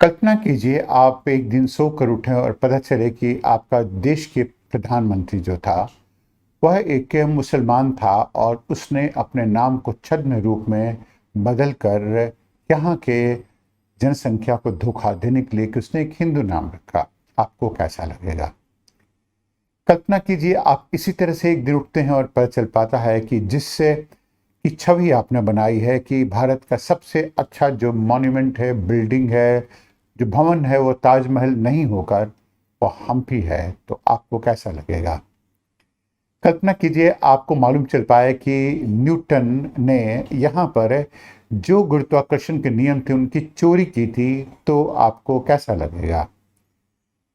कल्पना कीजिए आप एक दिन सोकर उठे और पता चले कि आपका देश के प्रधानमंत्री जो था वह एक मुसलमान था और उसने अपने नाम को छद्म रूप में बदल कर यहाँ के जनसंख्या को धोखा देने के लिए कि उसने एक हिंदू नाम रखा। आपको कैसा लगेगा? कल्पना कीजिए आप इसी तरह से एक दिन उठते हैं और पता चल पाता है कि जिससे की छवि आपने बनाई है कि भारत का सबसे अच्छा जो मॉन्यूमेंट है, बिल्डिंग है, जो भवन है, वो ताजमहल नहीं होकर वो हम्पी है, तो आपको कैसा लगेगा? कल्पना कीजिए आपको मालूम चल पाए कि न्यूटन ने यहाँ पर जो गुरुत्वाकर्षण के नियम थे उनकी चोरी की थी, तो आपको कैसा लगेगा?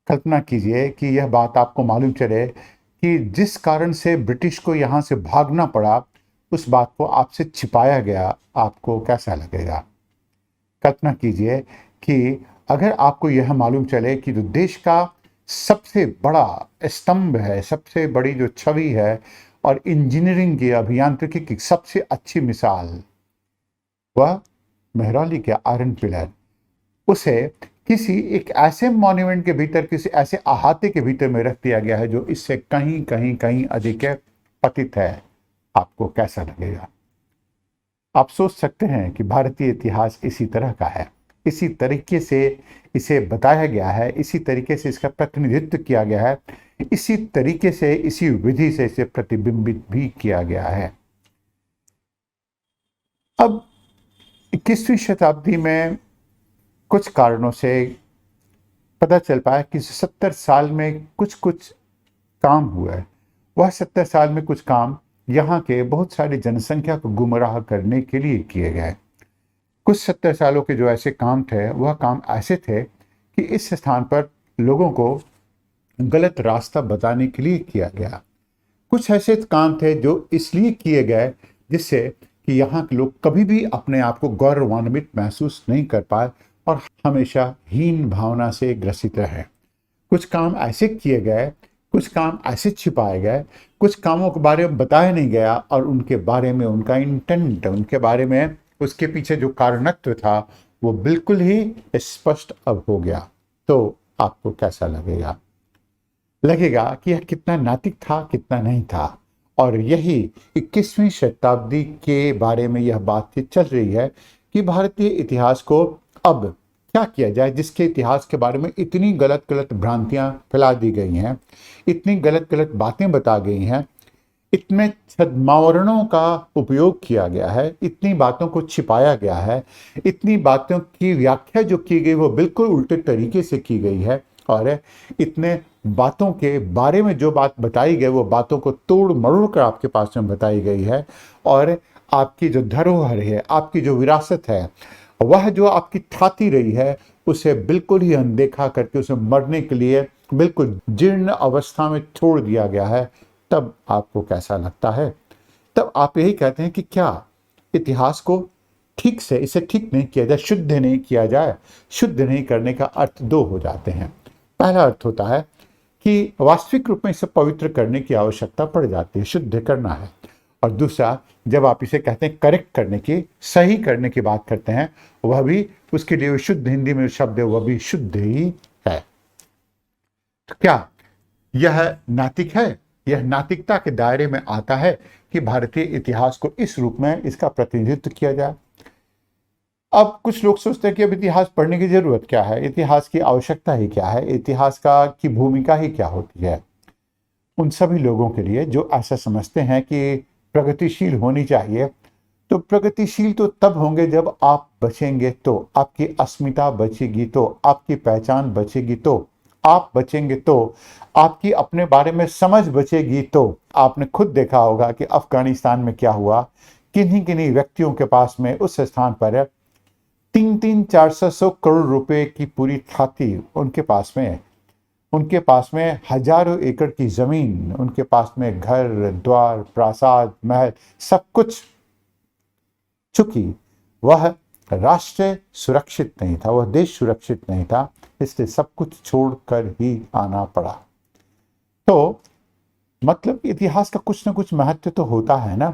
कल्पना कीजिए कि यह बात आपको मालूम चले कि जिस कारण से ब्रिटिश को यहाँ से भागना पड़ा उस बात को आपसे छिपाया गया, आपको कैसा लगेगा? कल्पना कीजिए कि अगर आपको यह मालूम चले कि जो देश का सबसे बड़ा स्तंभ है, सबसे बड़ी जो छवि है और इंजीनियरिंग की, अभियांत्रिकी की सबसे अच्छी मिसाल वह मेहरौली के आयरन पिलर, उसे किसी एक ऐसे मॉन्यूमेंट के भीतर, किसी ऐसे अहाते के भीतर में रख दिया गया है जो इससे कहीं कहीं कहीं अधिक पतित है। आपको कैसा लगेगा? आप सोच सकते हैं कि भारतीय इतिहास इसी तरह का है, इसी तरीके से इसे बताया गया है, इसी तरीके से इसका प्रतिनिधित्व किया गया है, इसी तरीके से, इसी विधि से इसे प्रतिबिंबित भी किया गया है। अब 21वीं शताब्दी में कुछ कारणों से पता चल पाया कि 70 साल में कुछ कुछ काम हुआ है। वह 70 साल में कुछ काम यहाँ के बहुत सारी जनसंख्या को गुमराह करने के लिए किए गए। कुछ 70 सालों के जो ऐसे काम थे, वह काम ऐसे थे कि इस स्थान पर लोगों को गलत रास्ता बताने के लिए किया गया। कुछ ऐसे काम थे जो इसलिए किए गए जिससे कि यहाँ के लोग कभी भी अपने आप को गौरवान्वित महसूस नहीं कर पाए और हमेशा हीन भावना से ग्रसित रहे। कुछ काम ऐसे किए गए, कुछ काम ऐसे छिपाए गए, कुछ कामों के बारे में बताया नहीं गया और उनके बारे में उनका इंटेंट, उनके बारे में उसके पीछे जो कारणत्व था वो बिल्कुल ही स्पष्ट अब हो गया। तो आपको कैसा लगेगा? लगेगा कि यह कितना नैतिक था, कितना नहीं था। और यही 21वीं शताब्दी के बारे में यह बातचीत चल रही है कि भारतीय इतिहास को अब क्या किया जाए, जिसके इतिहास के बारे में इतनी गलत गलत भ्रांतियां फैला दी गई हैं, इतनी गलत गलत बातें बता गई हैं, इतने छद्मावरणों का उपयोग किया गया है, इतनी बातों को छिपाया गया है, इतनी बातों की व्याख्या जो की गई वो बिल्कुल उल्टे तरीके से की गई है और इतने बातों के बारे में जो बात बताई गई वो बातों को तोड़ मरोड़ कर आपके पास में बताई गई है और आपकी जो धरोहर है, आपकी जो विरासत है, वह जो आपकी ठाती रही है, उसे बिल्कुल ही अनदेखा करके उसे मरने के लिए बिल्कुल जीर्ण अवस्था में छोड़ दिया गया है। तब आपको कैसा लगता है? तब आप यही कहते हैं कि क्या इतिहास को ठीक से, इसे ठीक नहीं किया जाए, शुद्ध नहीं किया जाए। शुद्ध नहीं करने का अर्थ दो हो जाते हैं। पहला अर्थ होता है कि वास्तविक रूप में इसे पवित्र करने की आवश्यकता पड़ जाती है, शुद्ध करना है। और दूसरा, जब आप इसे कहते हैं करेक्ट करने की, सही करने की बात करते हैं, वह भी उसके लिए शुद्ध हिंदी में शब्द है, वह भी शुद्ध ही है। तो क्या यह नैतिक है? यह नैतिकता के दायरे में आता है कि भारतीय इतिहास को इस रूप में इसका प्रतिनिधित्व किया जाए? अब कुछ लोग सोचते हैं कि अब इतिहास पढ़ने की जरूरत क्या है, इतिहास की आवश्यकता ही क्या है, इतिहास का की भूमिका ही क्या होती है। उन सभी लोगों के लिए जो ऐसा समझते हैं कि प्रगतिशील होनी चाहिए, तो प्रगतिशील तो तब होंगे जब आप बचेंगे, तो आपकी अस्मिता बचेगी, तो आपकी पहचान बचेगी, तो आप बचेंगे, तो आपकी अपने बारे में समझ बचेगी। तो आपने खुद देखा होगा कि अफगानिस्तान में क्या हुआ। किन्हीं किन्हीं व्यक्तियों के पास में उस स्थान पर 300-400 करोड़ रुपए की पूरी खाती उनके पास में है। उनके पास में हजारों एकड़ की जमीन, उनके पास में घर द्वार, प्रासाद, महल, सब कुछ। चूंकि वह राष्ट्र सुरक्षित नहीं था, वह देश सुरक्षित नहीं था, इसलिए सब कुछ छोड़कर ही आना पड़ा। तो मतलब इतिहास का कुछ ना कुछ महत्व तो होता है ना।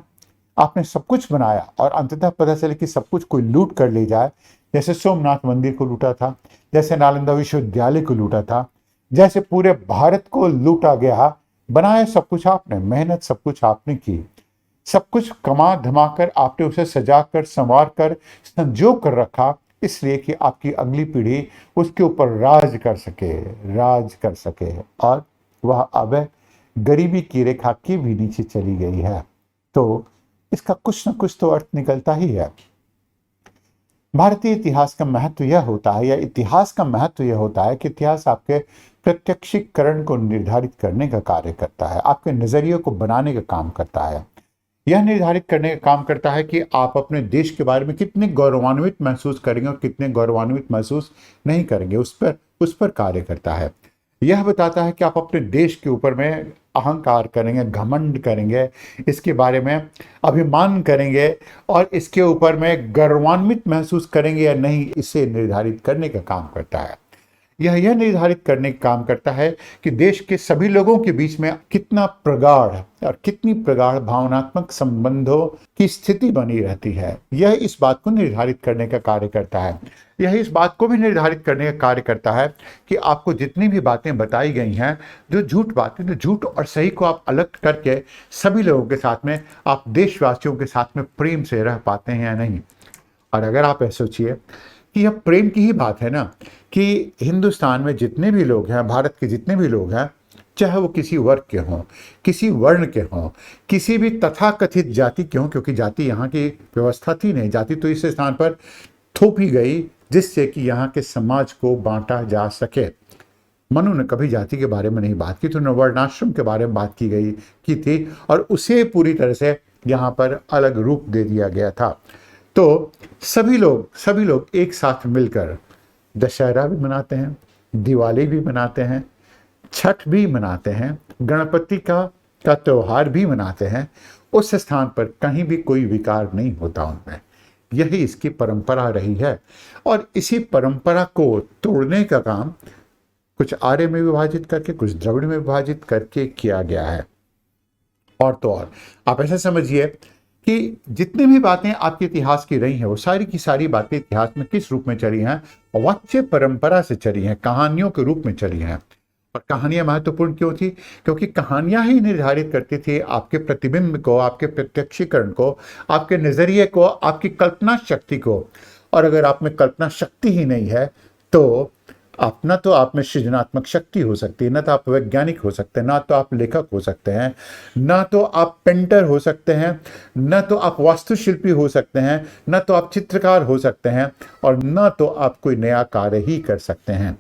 आपने सब कुछ बनाया और अंततः पता चले कि सब कुछ कोई लूट कर ले जाए, जैसे सोमनाथ मंदिर को लूटा था, जैसे नालंदा विश्वविद्यालय को लूटा था, जैसे पूरे भारत को लूटा गया। बनाया सब कुछ आपने, मेहनत सब कुछ आपने की, सब कुछ कमा धमा कर आपने उसे सजा कर संवार कर संजो कर रखा, इसलिए कि आपकी अगली पीढ़ी उसके ऊपर राज कर सके। और वह अब गरीबी की रेखा के भी नीचे चली गई है। तो इसका कुछ न कुछ तो अर्थ निकलता ही है। भारतीय इतिहास का महत्व यह होता है, या इतिहास का महत्व यह होता है कि इतिहास आपके प्रत्यक्षीकरण को निर्धारित करने का कार्य करता है, आपके नजरिए को बनाने का काम करता है। यह निर्धारित करने का काम करता है कि आप अपने देश के बारे में कितने गौरवान्वित महसूस करेंगे और कितने गौरवान्वित महसूस नहीं करेंगे, उस पर कार्य करता है। यह बताता है कि आप अपने देश के ऊपर में अहंकार करेंगे, घमंड करेंगे, इसके बारे में अभिमान करेंगे और इसके ऊपर में गर्वान्वित महसूस करेंगे या नहीं, इसे निर्धारित करने का काम करता है। यह निर्धारित करने का काम करता है कि देश के सभी लोगों के बीच में कितना प्रगाढ़ और कितनी प्रगाढ़ भावनात्मक संबंधों की स्थिति बनी रहती है। यह इस बात को निर्धारित करने का कार्य करता है। यह इस बात को भी निर्धारित करने का कार्य करता है कि आपको जितनी भी बातें बताई गई हैं, जो झूठ बातें, जो झूठ और सही को आप अलग करके सभी लोगों के साथ में, आप देशवासियों के साथ में प्रेम से रह पाते हैं या नहीं। और अगर आप ऐसा सोचिए कि यह प्रेम की ही बात है ना, कि हिंदुस्तान में जितने भी लोग हैं, भारत के जितने भी लोग हैं, चाहे वो किसी वर्ग के हों, किसी वर्ण के हों, किसी भी तथाकथित जाति के हों, क्योंकि जाति यहाँ की व्यवस्था थी नहीं, जाति तो इस स्थान पर थोपी गई जिससे कि यहाँ के समाज को बांटा जा सके। मनु ने कभी जाति के बारे में नहीं बात की, तो न वर्णाश्रम के बारे में बात की थी और उसे पूरी तरह से यहाँ पर अलग रूप दे दिया गया था। तो सभी लोग एक साथ मिलकर दशहरा भी मनाते हैं, दिवाली भी मनाते हैं, छठ भी मनाते हैं, गणपति का त्योहार भी मनाते हैं। उस स्थान पर कहीं भी कोई विकार नहीं होता उनमें। यही इसकी परंपरा रही है और इसी परंपरा को तोड़ने का काम कुछ आर्य में विभाजित करके, कुछ द्रविड़ में विभाजित करके किया गया है। और तो और आप ऐसा समझिए कि जितनी भी बातें आपके इतिहास की रही हैं, वो सारी की सारी बातें इतिहास में किस रूप में चली हैं? वाच्य परंपरा से चली हैं, कहानियों के रूप में चली हैं। और कहानियां महत्वपूर्ण क्यों थी? क्योंकि कहानियां ही निर्धारित करती थी आपके प्रतिबिंब को, आपके प्रत्यक्षीकरण को, आपके नजरिए को, आपकी कल्पना शक्ति को। और अगर आप में कल्पना शक्ति ही नहीं है तो अपना तो आप में सृजनात्मक शक्ति हो सकती है, ना तो आप वैज्ञानिक हो सकते हैं, ना तो आप लेखक हो सकते हैं, ना तो आप पेंटर हो सकते हैं, ना तो आप वास्तुशिल्पी हो सकते हैं, ना तो आप चित्रकार हो सकते हैं, और ना तो आप कोई नया कार्य ही कर सकते हैं।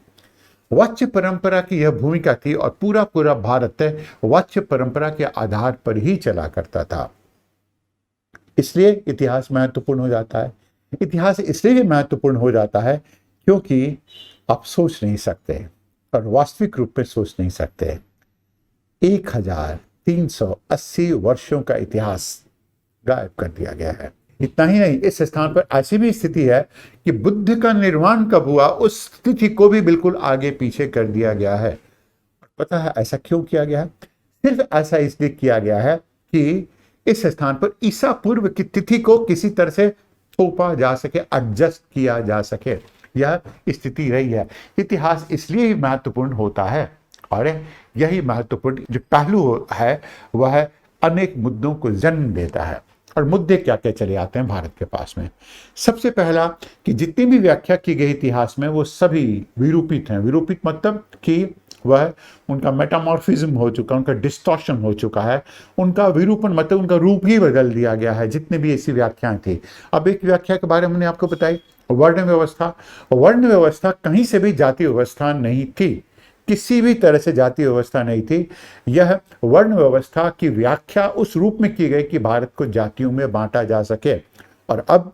वाच्य परंपरा की यह भूमिका थी और पूरा भारत वाच्य परंपरा के आधार पर ही चला करता था। इसलिए इतिहास महत्वपूर्ण हो जाता है। इतिहास इसलिए भी महत्वपूर्ण हो जाता है क्योंकि आप सोच नहीं सकते और वास्तविक रूप में सोच नहीं सकते। 1380 वर्षों का इतिहास गायब कर दिया गया है। इतना ही नहीं, इस स्थान पर ऐसी भी स्थिति है कि बुद्ध का निर्माण कब हुआ उस स्थिति को भी बिल्कुल आगे पीछे कर दिया गया है। पता है ऐसा क्यों किया गया है? सिर्फ ऐसा इसलिए किया गया है कि इस स्थान पर ईसा पूर्व की तिथि को किसी तरह से थोपा जा सके, एडजस्ट किया जा सके। यह स्थिति रही है। इतिहास इसलिए ही महत्वपूर्ण होता है और यही महत्वपूर्ण जो पहलू है वह अनेक मुद्दों को जन्म देता है। और मुद्दे क्या क्या चले आते हैं भारत के पास में? सबसे पहला कि जितनी भी व्याख्या की गई इतिहास में वो सभी विरूपित हैं। विरूपित मतलब कि वह उनका मेटामॉर्फिज्म हो चुका, उनका डिस्टॉर्शन हो चुका है, उनका विरूपण मतलब उनका रूप ही बदल दिया गया है। जितने भी ऐसी व्याख्याएं थी, अब एक व्याख्या के बारे में मैंने आपको बताई, वर्ण व्यवस्था। वर्ण व्यवस्था कहीं से भी जाति व्यवस्था नहीं थी, किसी भी तरह से जाति व्यवस्था नहीं थी। यह वर्ण व्यवस्था की व्याख्या उस रूप में की गई कि भारत को जातियों में बांटा जा सके। और अब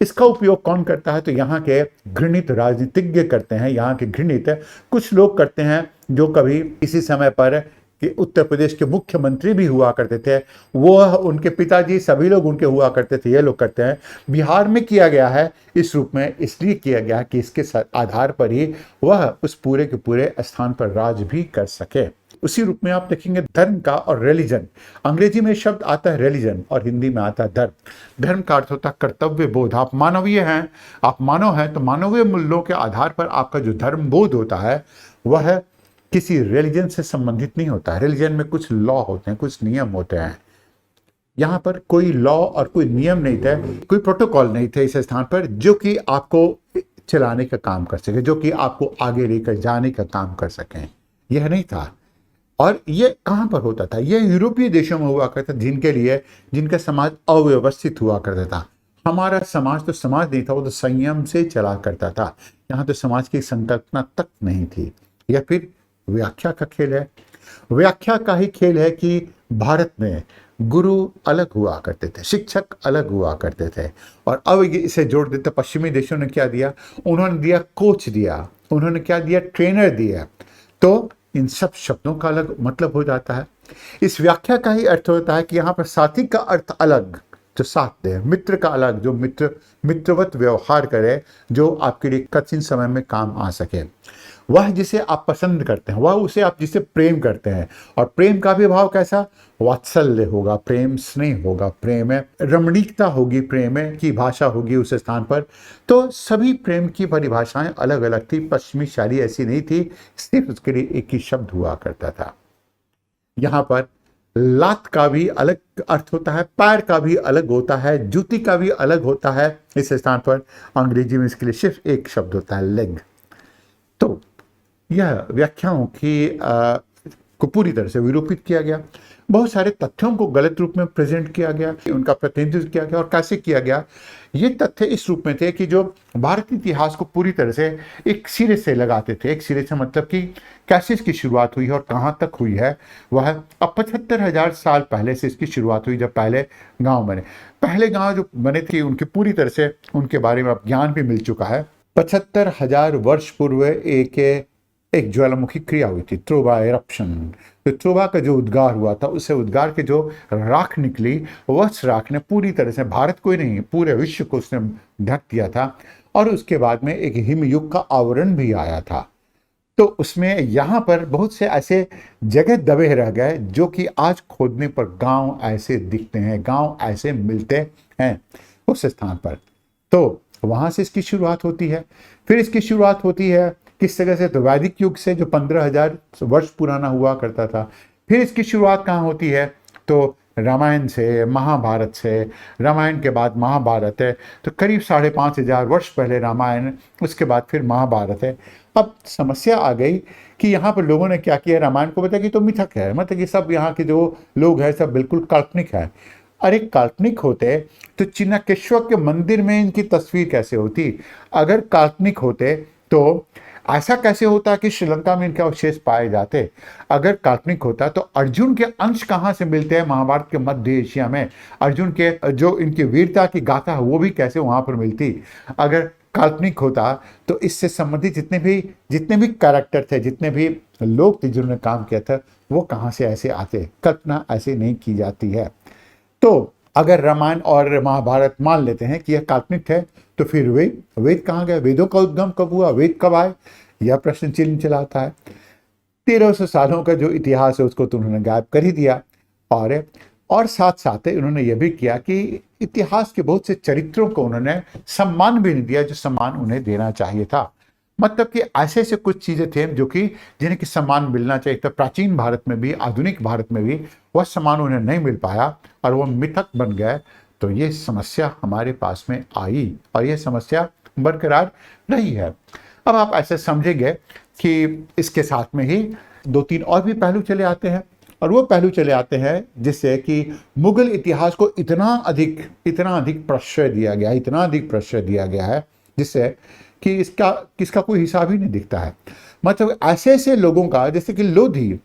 इसका उपयोग कौन करता है? तो यहाँ के घृणित राजनीतिज्ञ करते हैं। यहाँ के घृणित कुछ लोग करते हैं जो कभी इसी समय पर कि उत्तर प्रदेश के मुख्यमंत्री भी हुआ करते थे, वो उनके पिताजी सभी लोग उनके हुआ करते थे, ये लोग करते हैं। बिहार में किया गया है इस रूप में, इसलिए किया गया कि इसके आधार पर ही वह उस पूरे के पूरे स्थान पर राज भी कर सके। उसी रूप में आप देखेंगे धर्म का और रिलीजन। अंग्रेजी में शब्द आता है रिलीजन और हिंदी में आता है धर्म। धर्म का अर्थ होता है कर्तव्य बोध। आप मानवीय हैं, आप मानव हैं, तो मानवीय मूल्यों के आधार पर आपका जो धर्म बोध होता है वह किसी रिलीजन से संबंधित नहीं होता है। रिलीजन में कुछ लॉ होते हैं, कुछ नियम होते हैं। यहाँ पर कोई लॉ और कोई नियम नहीं थे, कोई प्रोटोकॉल नहीं थे इस स्थान पर जो कि आपको चलाने का काम कर सके, जो कि आपको आगे लेकर जाने का काम कर सकें। यह नहीं था। और ये कहाँ पर होता था? ये यूरोपीय देशों में हुआ करता, जिनका समाज अव्यवस्थित हुआ करता था। हमारा समाज तो समाज नहीं था, वो तो संयम से चला करता था। यहाँ तो समाज की संकल्पना तक नहीं थी। या फिर व्याख्या का खेल है। व्याख्या का ही खेल है कि भारत में गुरु अलग हुआ करते थे, शिक्षक अलग हुआ करते थे। और अब इसे जोड़ देते पश्चिमी देशों ने क्या दिया? उन्होंने दिया कोच दिया, उन्होंने क्या दिया? ट्रेनर दिया। तो इन सब शब्दों का अलग मतलब हो जाता है। इस व्याख्या का ही अर्थ होता है कि यहाँ पर साथी का अर्थ अलग, जो साथ दे, मित्र का अलग, जो मित्रवत व्यवहार करे, जो आपके लिए कठिन समय में काम आ सके, वह जिसे आप पसंद करते हैं, वह उसे आप जिसे प्रेम करते हैं। और प्रेम का भी भाव कैसा? वात्सल्य होगा, प्रेम स्नेह होगा, प्रेम में रमणीकता होगी, प्रेम की भाषा होगी उस स्थान पर। तो सभी प्रेम की परिभाषाएं अलग अलग थी। पश्चिमी शैली ऐसी नहीं थी, सिर्फ उसके लिए एक ही शब्द हुआ करता था। यहाँ पर लात का भी अलग अर्थ होता है, पैर का भी अलग होता है, जूती का भी अलग होता है। इस स्थान पर अंग्रेजी में इसके लिए सिर्फ एक शब्द होता है, लेग। तो यह व्याख्याओं की को पूरी तरह से विरूपित किया गया। बहुत सारे तथ्यों को गलत रूप में प्रेजेंट किया गया, उनका प्रतिनिधित्व किया गया। और कैसे किया गया? ये तथ्य इस रूप में थे कि जो भारतीय इतिहास को पूरी तरह से एक सिरे से लगाते थे। एक सिरे से मतलब कि कैसे इसकी शुरुआत हुई है और कहाँ तक हुई है, वह अब 75,000 साल पहले से इसकी शुरुआत हुई, जब पहले गांव बने। पहले गांव जो बने थे उनकी पूरी तरह से उनके बारे में अब ज्ञान भी मिल चुका है। 75,000 वर्ष पूर्व एक ज्वालामुखी क्रिया हुई थी, त्रोबा एरप्शन। तो त्रोबा का जो उद्गार हुआ था, उससे उद्गार के जो राख निकली, वह राख ने पूरी तरह से भारत को ही नहीं पूरे विश्व को उसने ढक दिया था। और उसके बाद में एक हिमयुग का आवरण भी आया था। तो उसमें यहाँ पर बहुत से ऐसे जगह दबे रह गए जो कि आज खोदने पर गांव ऐसे दिखते हैं, गांव ऐसे मिलते हैं उस स्थान पर। तो वहाँ से इसकी शुरुआत होती है। फिर इसकी शुरुआत होती है किस तरह से? तो वैदिक युग से, जो 15,000 वर्ष पुराना हुआ करता था। फिर इसकी शुरुआत कहाँ होती है? तो रामायण से, महाभारत से। रामायण के बाद महाभारत है, तो करीब 5,500 वर्ष पहले रामायण, उसके बाद फिर महाभारत है। अब समस्या आ गई कि यहाँ पर लोगों ने क्या किया? रामायण को बताया कि तो मिथक है, मतलब कि सब यहाँ के जो लोग हैं सब बिल्कुल काल्पनिक है। अरे काल्पनिक होते तो चिन्नकेश्वर के मंदिर में इनकी तस्वीर कैसे होती? अगर काल्पनिक होते तो ऐसा कैसे होता कि श्रीलंका में इनके अवशेष पाए जाते? अगर काल्पनिक होता तो अर्जुन के अंश कहाँ से मिलते हैं महाभारत के मध्य एशिया में? अर्जुन के जो इनकी वीरता की गाथा है वो भी कैसे वहां पर मिलती? अगर काल्पनिक होता तो इससे संबंधित जितने भी कैरेक्टर थे, जितने भी लोग थे जिन्होंने काम किया था, वो कहाँ से ऐसे आते? कल्पना ऐसे नहीं की जाती है। तो अगर रामायण और महाभारत मान लेते हैं कि यह काल्पनिक है, तो फिर वेद कहाँ गए? वेदों का उद्गम कब हुआ? वेद कब आए? यह प्रश्न चिन्ह चलाता है। 1300 सालों का जो इतिहास है उसको तो उन्होंने गायब कर ही दिया। और साथ साथ उन्होंने यह भी किया कि इतिहास के बहुत से चरित्रों को उन्होंने सम्मान भी नहीं दिया जो सम्मान उन्हें देना चाहिए था। मतलब कि ऐसे ऐसे कुछ चीजें थे जो कि जिन्हें कि सम्मान मिलना चाहिए था। प्राचीन भारत में भी, आधुनिक भारत में भी वह सम्मान उन्हें नहीं मिल पाया और वह मिथक बन गए। तो ये समस्या हमारे पास में आई और यह समस्या बरकरार रही है। अब आप ऐसे समझेंगे कि इसके साथ में ही 2-3 और भी पहलू चले आते हैं। और वो पहलू चले आते हैं जिससे कि मुगल इतिहास को इतना अधिक प्रश्रय दिया गया, इतना अधिक प्रश्रय दिया गया है, जिससे कि किसका कोई हिसाब ही नहीं दिखता है। मतलब ऐसे ऐसे लोगों का, जैसे कि लोधी,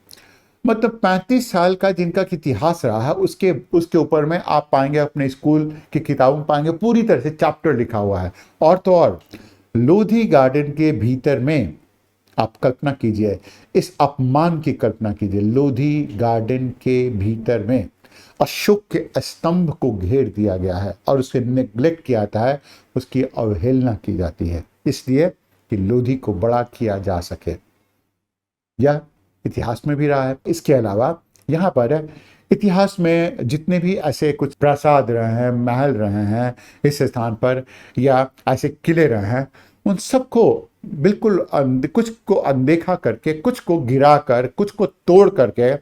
मतलब 35 साल का जिनका इतिहास रहा है, उसके ऊपर में आप पाएंगे अपने स्कूल की किताबों में पाएंगे पूरी तरह से चैप्टर लिखा हुआ है। और तो और लोधी गार्डन के भीतर में आप कल्पना कीजिए, इस अपमान की कल्पना कीजिए। लोधी गार्डन के भीतर में अशोक के स्तंभ को घेर दिया गया है और उसे नेग्लेक्ट किया जाता है, उसकी अवहेलना की जाती है, इसलिए कि लोधी को बड़ा किया जा सके। यह इतिहास में भी रहा है। इसके अलावा यहाँ पर इतिहास में जितने भी ऐसे कुछ प्रासाद रहे हैं, महल रहे हैं इस स्थान पर, या ऐसे किले रहे हैं, उन सबको बिल्कुल कुछ को अनदेखा करके, कुछ को गिरा कर, कुछ को तोड़ करके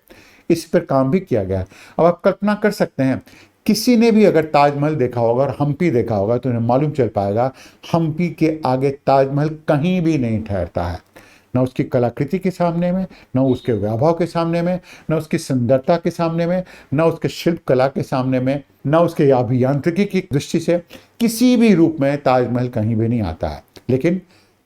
इस पर काम भी किया गया। अब आप कल्पना कर सकते हैं, किसी ने भी अगर ताजमहल देखा होगा और हम्पी देखा होगा तो उन्हें मालूम चल पाएगा हम्पी के आगे ताजमहल कहीं भी नहीं ठहरता है। न उसकी कलाकृति के सामने में, न उसके वैभव के सामने में, न उसकी सुंदरता के सामने में, न उसके शिल्प कला के सामने में, न उसके अभियांत्रिकी की दृष्टि से किसी भी रूप में ताजमहल कहीं भी नहीं आता है। लेकिन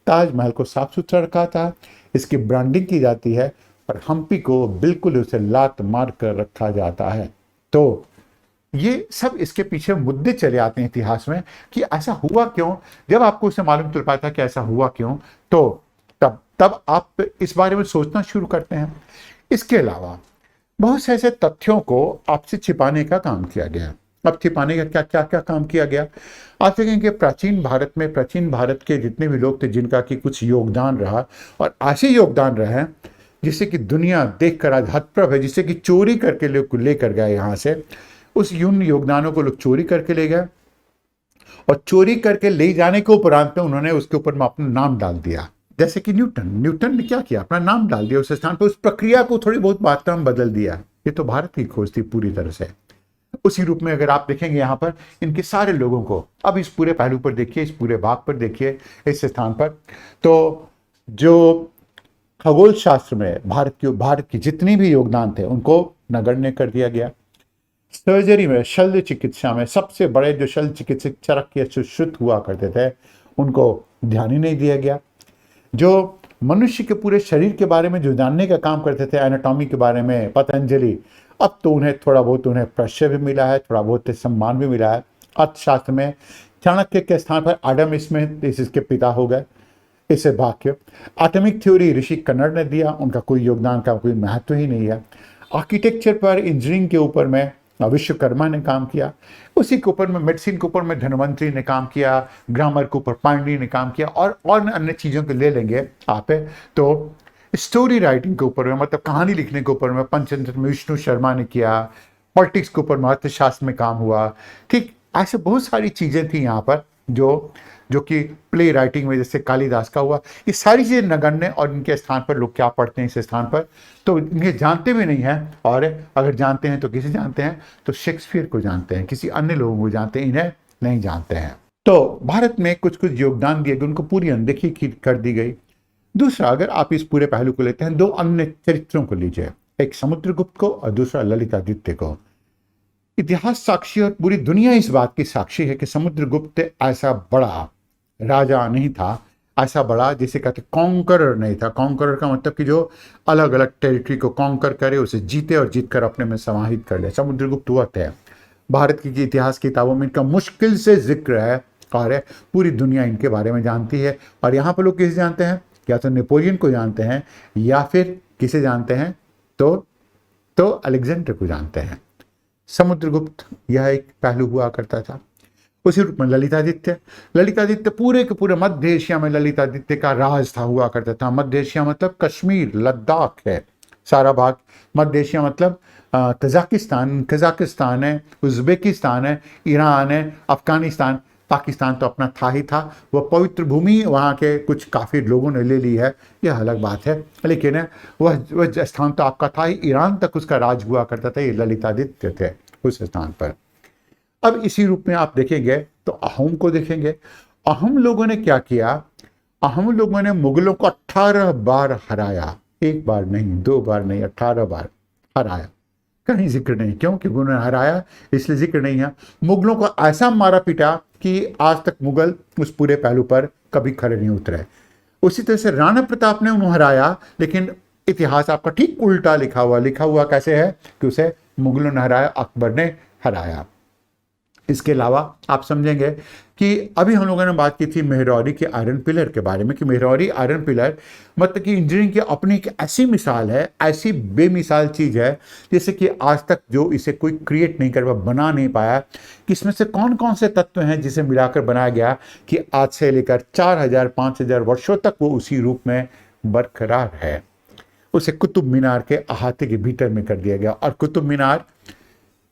ताजमहल को साफ सुथरा रखा था, इसकी ब्रांडिंग की जाती है, और हम्पी को बिल्कुल उसे लात मार कर रखा जाता है। तो ये सब इसके पीछे मुद्दे चले आते हैं इतिहास में कि ऐसा हुआ क्यों। जब आपको उसे मालूम चल पाता कि ऐसा हुआ क्यों, तो तब आप इस बारे में सोचना शुरू करते हैं। इसके अलावा बहुत से ऐसे तथ्यों को आपसे छिपाने का काम किया गया। अब छिपाने का क्या क्या क्या काम किया गया, आप देखेंगे कि प्राचीन भारत के जितने भी लोग थे जिनका कि कुछ योगदान रहा, और ऐसे योगदान रहे जिससे कि दुनिया देखकर आज हतप्रभ है, जिससे कि चोरी करके लोग लेकर गए यहाँ से, उस योगदानों को लोग चोरी करके ले गए, और चोरी करके ले जाने के उपरांत में उन्होंने उसके ऊपर में अपना नाम डाल दिया। जैसे कि न्यूटन ने क्या किया, अपना नाम डाल दिया उस स्थान पर, उस प्रक्रिया को थोड़ी बहुत मात्रा में बदल दिया। ये तो भारत की खोज थी पूरी तरह से। उसी रूप में अगर आप देखेंगे यहाँ पर इनके सारे लोगों को, अब इस पूरे पहलू पर देखिए, इस पूरे भाग पर देखिए, इस स्थान पर, तो जो खगोल शास्त्र में भारत की जितनी भी योगदान थे उनको नगण्य कर दिया गया। सर्जरी में, शल्य चिकित्सा में सबसे बड़े जो शल्य चिकित्सक चरक सुश्रुत हुआ करते थे उनको ध्यान ही नहीं दिया गया। जो मनुष्य के पूरे शरीर के बारे में जो जानने का काम करते थे, एनाटॉमी के बारे में, पतंजलि, अब तो उन्हें थोड़ा बहुत उन्हें प्रश्रय भी मिला है, थोड़ा बहुत सम्मान भी मिला है। अर्थशास्त्र में चाणक्य के स्थान पर एडम स्मिथ इसके पिता हो गए। इसे वाक्य एटॉमिक थ्योरी ऋषि कन्नड़ ने दिया, उनका कोई योगदान का कोई महत्व ही नहीं है। आर्किटेक्चर पर, इंजीनियरिंग के ऊपर में विश्वकर्मा ने काम किया, उसी के ऊपर में मेडिसिन के ऊपर में धन्वंतरी ने काम किया, ग्रामर के ऊपर पाणिनि ने काम किया, और अन्य चीज़ों को ले लेंगे आप, तो स्टोरी राइटिंग के ऊपर में, मतलब कहानी लिखने के ऊपर में पंचतंत्र में विष्णु शर्मा ने किया, पॉलिटिक्स के ऊपर में अर्थशास्त्र में काम हुआ। ठीक ऐसे बहुत सारी चीज़ें थी यहाँ पर जो कि प्ले राइटिंग में जैसे कालिदास का हुआ। ये सारी चीज़ें नगण्य, और इनके स्थान पर लोग क्या पढ़ते हैं इस स्थान पर, तो इन्हें जानते भी नहीं हैं, और अगर जानते हैं तो किसे जानते हैं, तो शेक्सपियर को जानते हैं, किसी अन्य लोगों को जानते हैं, इन्हें नहीं जानते हैं। तो भारत में कुछ कुछ योगदान दिए गए, उनको पूरी अनदेखी कर दी गई। दूसरा, अगर आप इस पूरे पहलू को लेते हैं, दो अन्य चरित्रों को लीजिए, एक समुद्रगुप्त को और दूसरा ललितादित्य को। इतिहास साक्षी और पूरी दुनिया इस बात की साक्षी है कि समुद्रगुप्त ऐसा बड़ा राजा नहीं था, ऐसा बड़ा जिसे कहते कॉन्करर नहीं था। कॉन्करर का मतलब कि जो अलग अलग टेरिटरी को कॉन्कर करे, उसे जीते और जीत कर अपने में समाहित कर ले। समुद्रगुप्त हुआ थे। भारत की इतिहास किताबों में इनका मुश्किल से जिक्र है, और पूरी दुनिया इनके बारे में जानती है। और यहाँ पर लोग किसे जानते हैं, या तो नेपोलियन को जानते हैं, या फिर किसे जानते हैं, तो अलेक्जेंडर को जानते हैं। समुद्रगुप्त यह एक पहलू हुआ करता था। उसी रूप में ललितादित्य पूरे के पूरे मध्य एशिया में ललितादित्य का राज था, हुआ करता था। मध्य एशिया मतलब कश्मीर, लद्दाख है, सारा भाग। मध्य एशिया मतलब कजाकिस्तान है, उज्बेकिस्तान है, ईरान है, अफगानिस्तान, पाकिस्तान तो अपना था ही था। वह पवित्र भूमि वहाँ के कुछ काफिर लोगों ने ले ली है, यह अलग बात है, लेकिन वह स्थान तो आपका था ही। ईरान तक उसका राज हुआ करता था। ये ललितादित्य थे उस स्थान पर। अब इसी रूप में आप देखेंगे तो अहोम को देखेंगे। अहोम लोगों ने क्या किया, अहोम लोगों ने मुगलों को 18 बार हराया, एक बार नहीं, 2 बार नहीं, 18 बार हराया। कहीं जिक्र नहीं, क्यों? क्योंकि उन्होंने हराया इसलिए जिक्र नहीं है। मुगलों को ऐसा मारा पीटा कि आज तक मुगल उस पूरे पहलू पर कभी खड़े नहीं उतरे। उसी तरह से राणा प्रताप ने उन्हें हराया, लेकिन इतिहास आपका ठीक उल्टा लिखा हुआ कैसे है कि उसे मुगलों ने हराया, अकबर ने हराया। इसके अलावा आप समझेंगे कि अभी हम लोगों ने बात की थी मेहरौरी के आयरन पिलर के बारे में, कि मेहरौरी आयरन पिलर मतलब कि इंजीनियरिंग की अपनी एक ऐसी मिसाल है, ऐसी बेमिसाल चीज़ है, जैसे कि आज तक जो इसे कोई क्रिएट नहीं कर पाया, बना नहीं पाया, कि इसमें से कौन कौन से तत्व हैं जिसे मिलाकर बनाया गया कि आज से लेकर 4000-5000 वर्षों तक वो उसी रूप में बरकरार है। उसे कुतुब मीनार के अहाते के भीतर में कर दिया गया। और कुतुब मीनार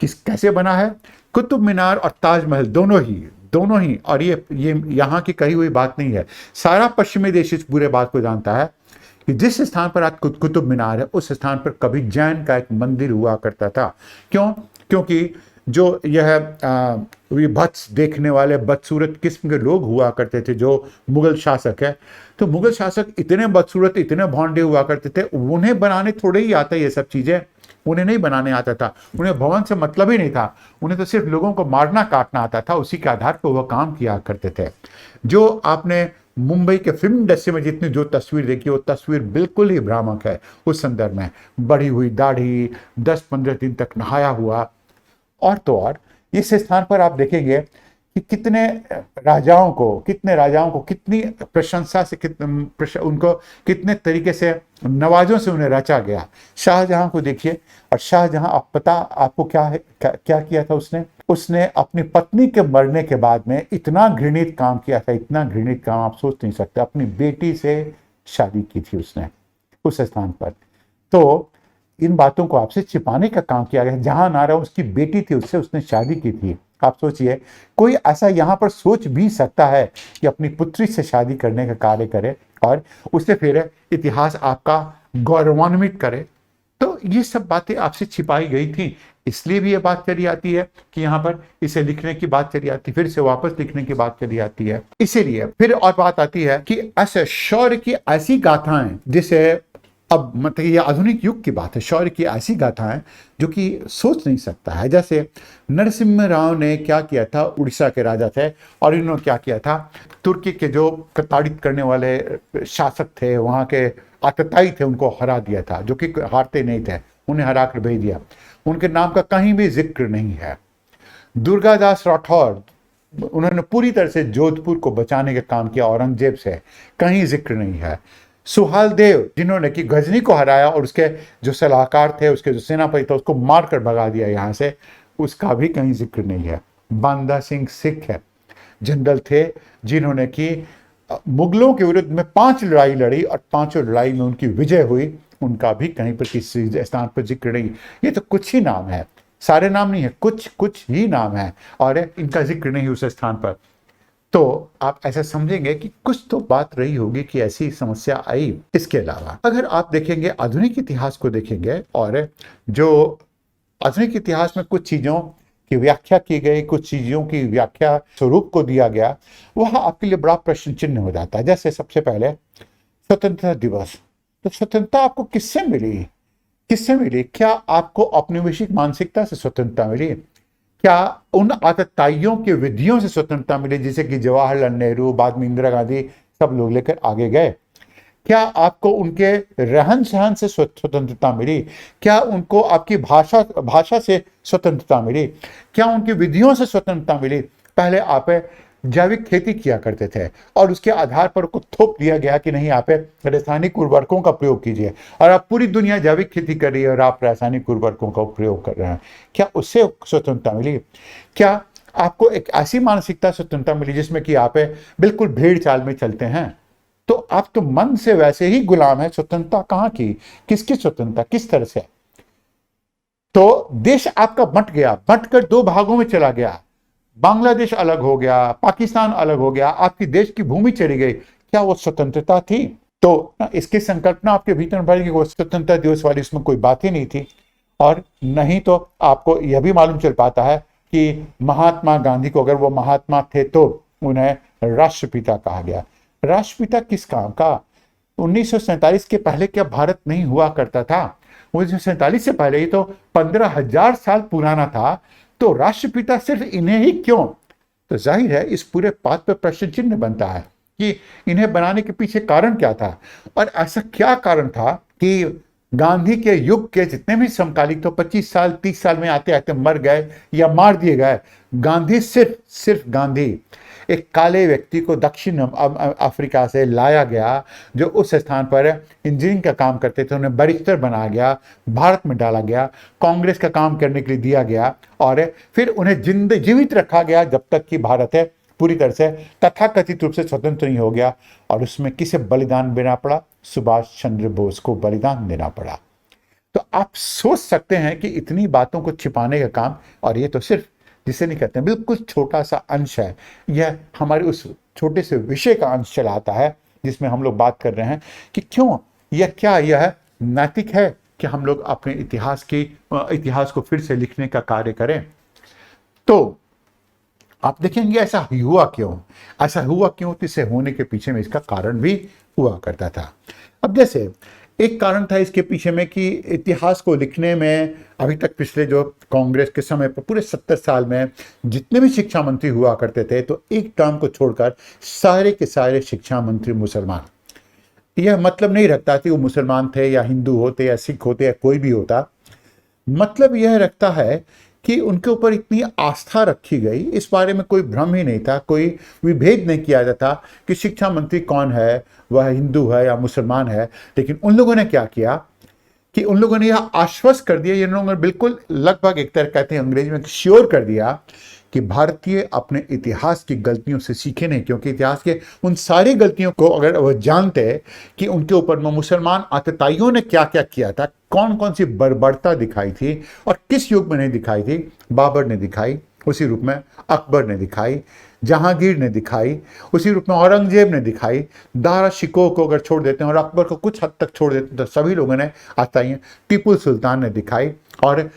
कैसे बना है? कुतुब मीनार और ताजमहल दोनों ही, और ये यहाँ की कही हुई बात नहीं है, सारा पश्चिमी देश इस पूरे बात को जानता है कि जिस स्थान पर आज कुतुब मीनार है उस स्थान पर कभी जैन का एक मंदिर हुआ करता था। क्यों? क्योंकि जो यह विभत्स देखने वाले बदसूरत किस्म के लोग हुआ करते थे, जो मुगल शासक है, तो मुगल शासक इतने बदसूरत, इतने भौंडे हुआ करते थे, उन्हें बनाने थोड़े ही आता ये सब चीज़ें, उन्हें नहीं बनाने आता था, उन्हें भवन से मतलब ही नहीं था, उन्हें तो सिर्फ लोगों को मारना काटना आता था, उसी के आधार पर वह काम किया करते थे। जो आपने मुंबई के फिल्म इंडस्ट्री में जितनी जो तस्वीर देखी, वो तस्वीर बिल्कुल ही भ्रामक है उस संदर्भ में। बढ़ी हुई दाढ़ी, 10-15 दिन तक नहाया हुआ, और तो और इस स्थान पर आप देखेंगे कि कितने राजाओं को कितनी प्रशंसा से, उनको कितने तरीके से नवाजों से उन्हें रचा गया। शाहजहां को देखिए, और शाहजहां आपको क्या किया था उसने अपनी पत्नी के मरने के बाद में इतना घृणित काम किया था, इतना घृणित काम आप सोच नहीं सकते। अपनी बेटी से शादी की थी उसने उस स्थान पर। तो इन बातों को आपसे छिपाने का काम किया गया। जहां नारा उसकी बेटी थी, उससे उसने शादी की थी। आप सोचिए, कोई ऐसा यहां पर सोच भी सकता है कि अपनी पुत्री से शादी करने का कार्य करे और उससे फिर इतिहास आपका गौरवान्वित करे? तो ये सब बातें आपसे छिपाई गई थी, इसलिए भी ये बात चली आती है कि यहाँ पर इसे लिखने की बात चली आती है, फिर से वापस लिखने की बात चली आती है। इसीलिए फिर और बात आती है कि ऐसे शौर्य की ऐसी गाथाएं, जिसे अब मतलब ये आधुनिक युग की बात है, शौर्य की ऐसी गाथाएं जो कि सोच नहीं सकता है। जैसे नरसिम्हा राव ने क्या किया था, उड़ीसा के राजा थे, और इन्होंने क्या किया था, तुर्की के जो प्रताड़ित करने वाले शासक थे, वहाँ के आतताई थे, उनको हरा दिया था, जो कि हारते नहीं थे, उन्हें हरा कर भेज दिया। उनके नाम का कहीं भी जिक्र नहीं है। दुर्गादास राठौर, उन्होंने पूरी तरह से जोधपुर को बचाने का काम किया औरंगजेब से, कहीं जिक्र नहीं है। सुहाल देव, जिन्होंने कि गजनी को हराया और उसके जो सलाहकार थे, उसके जो सेनापति थे, उसको मारकर भगा दिया यहाँ से, उसका भी कहीं जिक्र नहीं है। बांदा सिंह सिख है, जनरल थे, जिन्होंने कि मुगलों के विरुद्ध में 5 लड़ाई लड़ी और 5 लड़ाई में उनकी विजय हुई, उनका भी कहीं पर किसी स्थान पर जिक्र नहीं। ये तो कुछ ही नाम है, सारे नाम नहीं है, कुछ ही नाम है, और इनका जिक्र नहीं उस स्थान पर। तो आप ऐसा समझेंगे कि कुछ तो बात रही होगी कि ऐसी समस्या आई। इसके अलावा अगर आप देखेंगे, आधुनिक इतिहास को देखेंगे, और जो आधुनिक इतिहास में कुछ चीजों की व्याख्या की गई, कुछ चीजों की व्याख्या स्वरूप को दिया गया, वह आपके लिए बड़ा प्रश्न चिन्ह हो जाता है। जैसे सबसे पहले स्वतंत्रता दिवस, तो स्वतंत्रता आपको किससे मिली? क्या आपको औपनिवेशिक मानसिकता से स्वतंत्रता मिली? क्या उन आतताइयों के विधियों से स्वतंत्रता मिली, जिसे कि जवाहरलाल नेहरू, बाद में इंदिरा गांधी, सब लोग लेकर आगे गए? क्या आपको उनके रहन सहन से स्वतंत्रता मिली? क्या उनको आपकी भाषा से स्वतंत्रता मिली? क्या उनकी विधियों से स्वतंत्रता मिली? पहले आप जैविक खेती किया करते थे और उसके आधार पर को थोप दिया गया कि नहीं, आप रासायनिक उर्वरकों का प्रयोग कीजिए, और अब पूरी दुनिया जैविक खेती कर रही है और आप रासायनिक उर्वरकों का प्रयोग कर रहे हैं। क्या उससे स्वतंत्रता मिली? क्या आपको एक ऐसी मानसिकता स्वतंत्रता मिली जिसमें कि आप बिल्कुल भेड़ चाल में चलते हैं? तो आप तो मन से वैसे ही गुलाम है। स्वतंत्रता कहाँ की? किसकी स्वतंत्रता? किस तरह से? तो देश आपका बंटकर 2 भागों में चला गया। बांग्लादेश अलग हो गया, पाकिस्तान अलग हो गया, आपकी देश की भूमि चली गई। क्या वो स्वतंत्रता थी? तो इसकी संकल्पना आपके भीतर भरी कि वो स्वतंत्रता दिवस वाली, इसमें कोई बात ही नहीं थी। और नहीं तो आपको यह भी मालूम चल पाता है कि महात्मा गांधी को, अगर वो महात्मा थे तो उन्हें राष्ट्रपिता कहा गया। राष्ट्रपिता किस काम का? 1947 के पहले क्या भारत नहीं हुआ करता था? 1947 से पहले ही तो 15,000 साल पुराना था। तो राष्ट्रपिता सिर्फ इन्हें ही क्यों? तो जाहिर है इस पूरे बात पर प्रश्न चिन्ह बनता है कि इन्हें बनाने के पीछे कारण क्या था, और ऐसा क्या कारण था कि गांधी के युग के जितने भी समकालिक तो 25 साल 30 साल में आते आते मर गए या मार दिए गए। गांधी, सिर्फ गांधी, एक काले व्यक्ति को दक्षिण अफ्रीका से लाया गया, जो उस स्थान पर इंजीनियरिंग का काम करते थे, उन्हें बैरिस्टर बनाया गया, भारत में डाला गया, कांग्रेस का काम करने के लिए दिया गया, और फिर उन्हें जीवित रखा गया जब तक कि भारत है पूरी तरह से तथाकथित रूप से स्वतंत्र नहीं हो गया। और उसमें किसे बलिदान देना पड़ा? सुभाष चंद्र बोस को बलिदान देना पड़ा। तो आप सोच सकते हैं कि इतनी बातों को छिपाने का काम, और ये तो सिर्फ जिसे नहीं कहते हैं, बिल्कुल छोटा सा अंश है। यह हमारे उस छोटे से विषय का अंश चला आता है जिसमें हम लोग बात कर रहे हैं कि क्यों क्या यह नैतिक है कि हम लोग अपने इतिहास को फिर से लिखने का कार्य करें। तो आप देखेंगे ऐसा हुआ क्यों, तो इसे होने के पीछे में इसका कारण भी हुआ करता था। अब जैसे एक कारण था इसके पीछे में कि इतिहास को लिखने में अभी तक पिछले जो कांग्रेस के समय पर पूरे 70 साल में जितने भी शिक्षा मंत्री हुआ करते थे, तो एक टर्म को छोड़कर सारे के सारे शिक्षा मंत्री मुसलमान। यह मतलब नहीं रखता कि वो मुसलमान थे या हिंदू होते या सिख होते या कोई भी होता, मतलब यह रखता है कि उनके ऊपर इतनी आस्था रखी गई, इस बारे में कोई भ्रम ही नहीं था, कोई विभेद नहीं किया जाता कि शिक्षा मंत्री कौन है, वह हिंदू है या मुसलमान है। लेकिन उन लोगों ने क्या किया कि उन लोगों ने यह आश्वस्त कर दिया, इन लोगों ने बिल्कुल लगभग एक तरह कहते हैं अंग्रेजी में श्योर कर दिया कि भारतीय अपने इतिहास की गलतियों से सीखे नहीं, क्योंकि इतिहास के उन सारी गलतियों को अगर वह जानते कि उनके ऊपर मुसलमान आतताइयों ने क्या क्या किया था, कौन कौन सी बर्बरता दिखाई थी और किस युग में नहीं दिखाई थी। बाबर ने दिखाई, उसी रूप में अकबर ने दिखाई, जहांगीर ने दिखाई, उसी रूप में औरंगजेब ने दिखाई। दारा शिकोह को अगर छोड़ देते हैं और अकबर को कुछ हद तक छोड़ देते हैं तो सभी लोगों ने आताइयाँ, टीपू सुल्तान ने दिखाई, और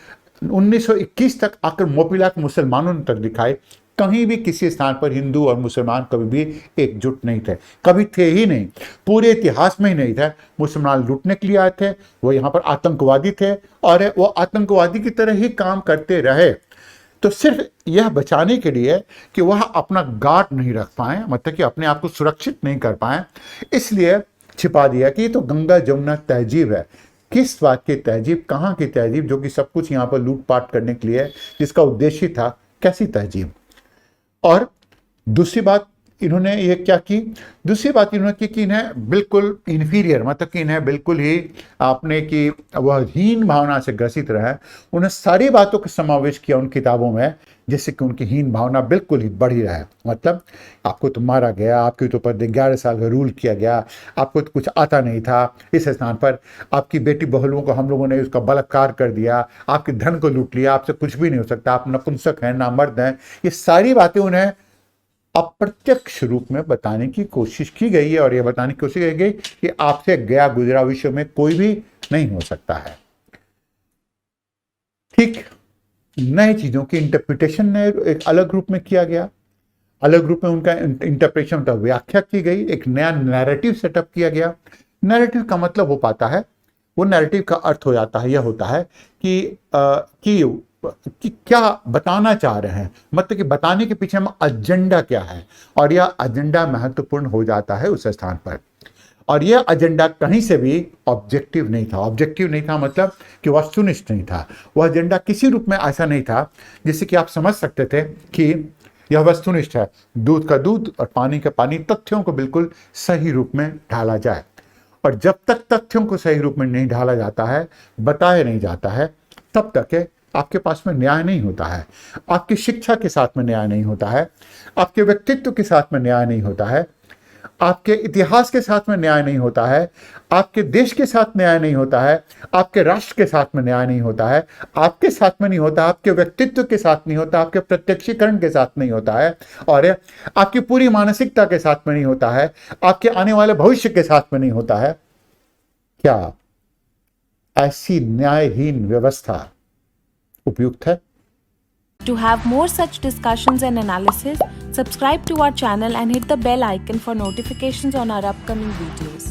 1921 तक आकर मोपीलाक मुसलमानों ने तक दिखाई। कहीं भी किसी स्थान पर हिंदू और मुसलमान कभी भी एकजुट नहीं थे, कभी थे ही नहीं, पूरे इतिहास में ही नहीं थे। मुसलमान लूटने के लिए आए थे, वो यहाँ पर आतंकवादी थे और वो आतंकवादी की तरह ही काम करते रहे। तो सिर्फ यह बचाने के लिए कि वह अपना गार्ड नहीं रख पाए, मतलब कि अपने आप को सुरक्षित नहीं कर पाए, इसलिए छिपा दिया कि ये तो गंगा जमुना तहजीब है। किस बात की तहजीब, कहाँ की तहजीब, जो कि सब कुछ यहाँ पर लूटपाट करने के लिए जिसका उद्देश्य था, कैसी तहजीब। और दूसरी बात इन्होंने ये क्या की, दूसरी बात इन्होंने की कि इन्हें बिल्कुल इन्फीरियर, मतलब कि इन्हें बिल्कुल ही आपने कि वह हीन भावना से ग्रसित रहे। उन्हें सारी बातों का समावेश किया उन किताबों में, जिससे कि उनकी हीन भावना बिल्कुल ही बढ़ी रहे। मतलब आपको तो मारा गया, आपके तो ऊपर 11 साल का रूल किया गया, आपको तो कुछ आता नहीं था, इस स्थान पर आपकी बेटी बहुओं को हम लोगों ने उसका बलात्कार कर दिया, आपके धन को लूट लिया, आपसे कुछ भी नहीं हो सकता, आप नपुंसक हैं, ना मर्द हैं। ये सारी बातें उन्हें अप्रत्यक्ष रूप में बताने की कोशिश की गई है, और यह बताने की कोशिश की गई कि आपसे गया गुजरा विश्व में कोई भी नहीं हो सकता है। ठीक नए चीजों की इंटरप्रिटेशन ने एक अलग रूप में किया गया, अलग रूप में उनका इंटरप्रिटेशन मतलब व्याख्या की गई, एक नया नैरेटिव सेटअप किया गया। नैरेटिव का मतलब हो पाता है, वो नैरेटिव का अर्थ हो जाता है, यह होता है कि क्या बताना चाह रहे हैं, मतलब कि बताने के पीछे हम एजेंडा क्या है, और यह एजेंडा महत्वपूर्ण हो जाता है उस स्थान पर। और यह एजेंडा कहीं से भी ऑब्जेक्टिव नहीं था, मतलब कि वस्तुनिष्ठ नहीं था। वह एजेंडा किसी रूप में ऐसा नहीं था जिससे कि आप समझ सकते थे कि यह वस्तुनिष्ठ है, दूध का दूध और पानी का पानी, तथ्यों को बिल्कुल सही रूप में ढाला जाए। और जब तक तथ्यों को सही रूप में नहीं ढाला जाता है, बताया नहीं जाता है, तब तक आपके पास में न्याय नहीं होता है, आपकी शिक्षा के साथ में न्याय नहीं होता है, आपके व्यक्तित्व के साथ में न्याय नहीं होता है, आपके इतिहास के साथ में न्याय नहीं होता है, आपके देश के साथ न्याय नहीं होता है, आपके राष्ट्र के साथ में न्याय नहीं होता है, आपके साथ में नहीं होता, आपके व्यक्तित्व के साथ नहीं होता, आपके प्रत्यक्षीकरण के साथ नहीं होता है, और आपकी पूरी मानसिकता के साथ में नहीं होता है, आपके आने वाले भविष्य के साथ में नहीं होता है। क्या ऐसी न्यायहीन व्यवस्था उपयुक्त है? To have more such discussions and analysis, subscribe to our channel and hit the bell icon for notifications on our upcoming videos.